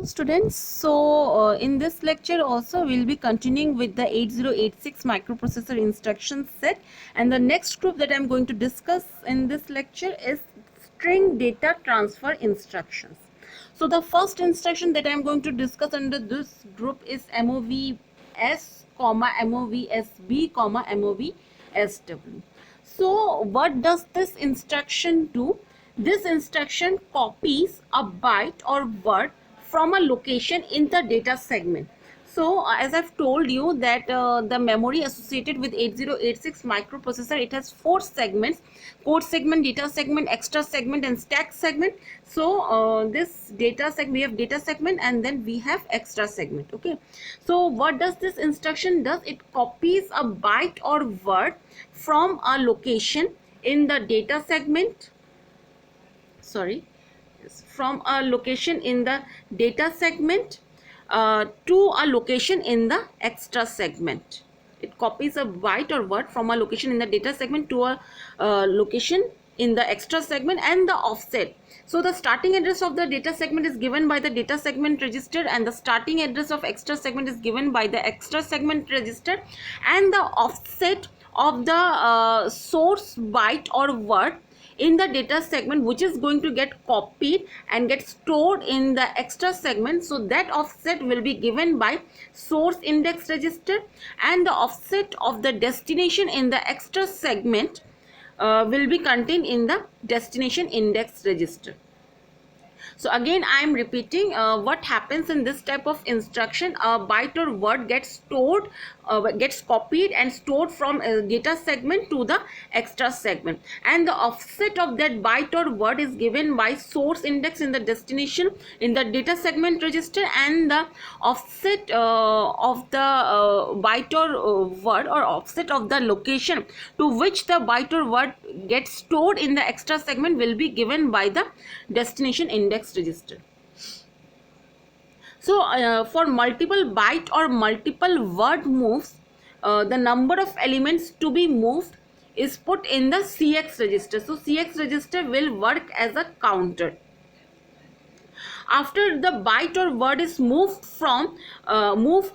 Hello students, in this lecture also we'll be continuing with the 8086 microprocessor instruction set, and the next group that I'm going to discuss in this lecture is string data transfer instructions. So the first instruction that I'm going to discuss under this group is MOVS, MOVSB, MOVSW. So what does this instruction do? This instruction copies a byte or word from a location in the data segment. So as I've told you that the memory associated with 8086 microprocessor, it has 4 segments: code segment, data segment, extra segment and stack segment. So this data segment, we have data segment and then we have extra segment. Okay, so what does this instruction does? It copies a byte or word from a location in the data segment, from a location in the data segment to a location in the extra segment. It copies a byte or word from a location in the data segment to a location in the extra segment, and the offset. So the starting address of the data segment is given by the data segment register, and the starting address of extra segment is given by the extra segment register, and the offset of the source byte or word in the data segment, which is going to get copied and get stored in the extra segment. So that offset will be given by source index register, and the offset of the destination in the extra segment will be contained in the destination index register. So again I am repeating what happens in this type of instruction. A byte or word gets stored, gets copied and stored from data segment to the extra segment, and the offset of that byte or word is given by source index in the destination in the data segment register, and the offset of the byte or word, or offset of the location to which the byte or word gets stored in the extra segment will be given by the destination index register. So for multiple byte or multiple word moves, the number of elements to be moved is put in the CX register. So CX register will work as a counter. After the byte or word is moved from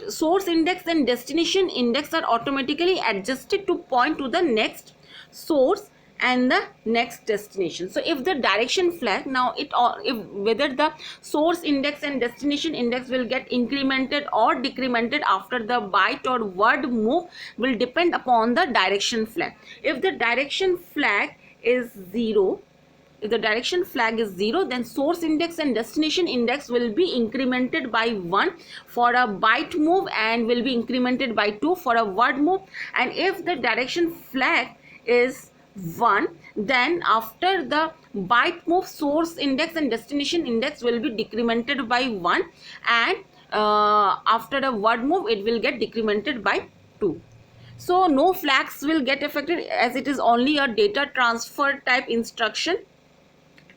source index and destination index are automatically adjusted to point to the next source and the next destination. So if the direction flag, now if whether the source index and destination index will get incremented or decremented after the byte or word move will depend upon the direction flag. If the direction flag is 0, then source index and destination index will be incremented by 1 for a byte move and will be incremented by 2 for a word move. And if the direction flag is 1, then after the byte move, source index and destination index will be decremented by 1, and after a word move it will get decremented by 2. So no flags will get affected, as it is only a data transfer type instruction.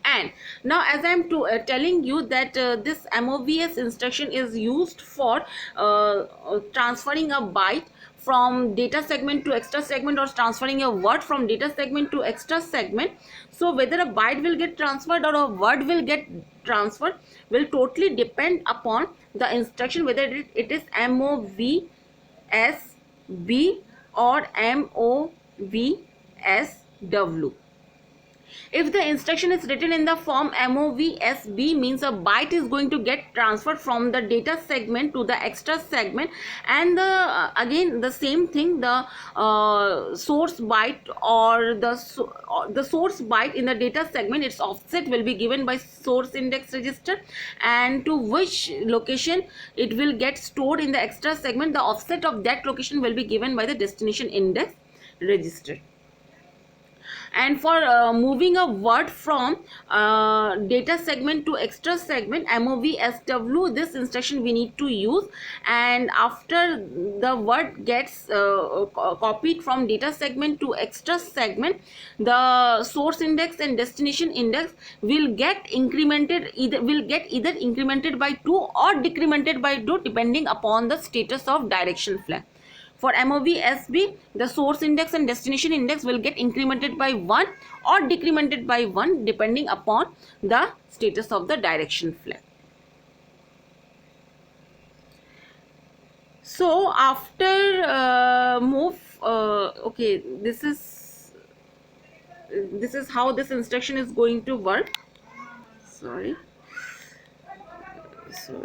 And now as I am telling you that this MOVS instruction is used for transferring a byte from data segment to extra segment, or transferring a word from data segment to extra segment. So whether a byte will get transferred or a word will get transferred will totally depend upon the instruction, whether it is MOVSB or MOVSW. If the instruction is written in the form MOVSB, means a byte is going to get transferred from the data segment to the extra segment, and again the same thing, the source byte or the source byte in the data segment, its offset will be given by source index register, and to which location it will get stored in the extra segment, the offset of that location will be given by the destination index register. And for moving a word from data segment to extra segment, MOVSW, this instruction we need to use. And after the word gets copied from data segment to extra segment, the source index and destination index will get incremented, either incremented by 2 or decremented by 2 depending upon the status of direction flag. For MOVSB, the source index and destination index will get incremented by 1 or decremented by 1 depending upon the status of the direction flag. So after move, okay, this is how this instruction is going to work. Sorry. So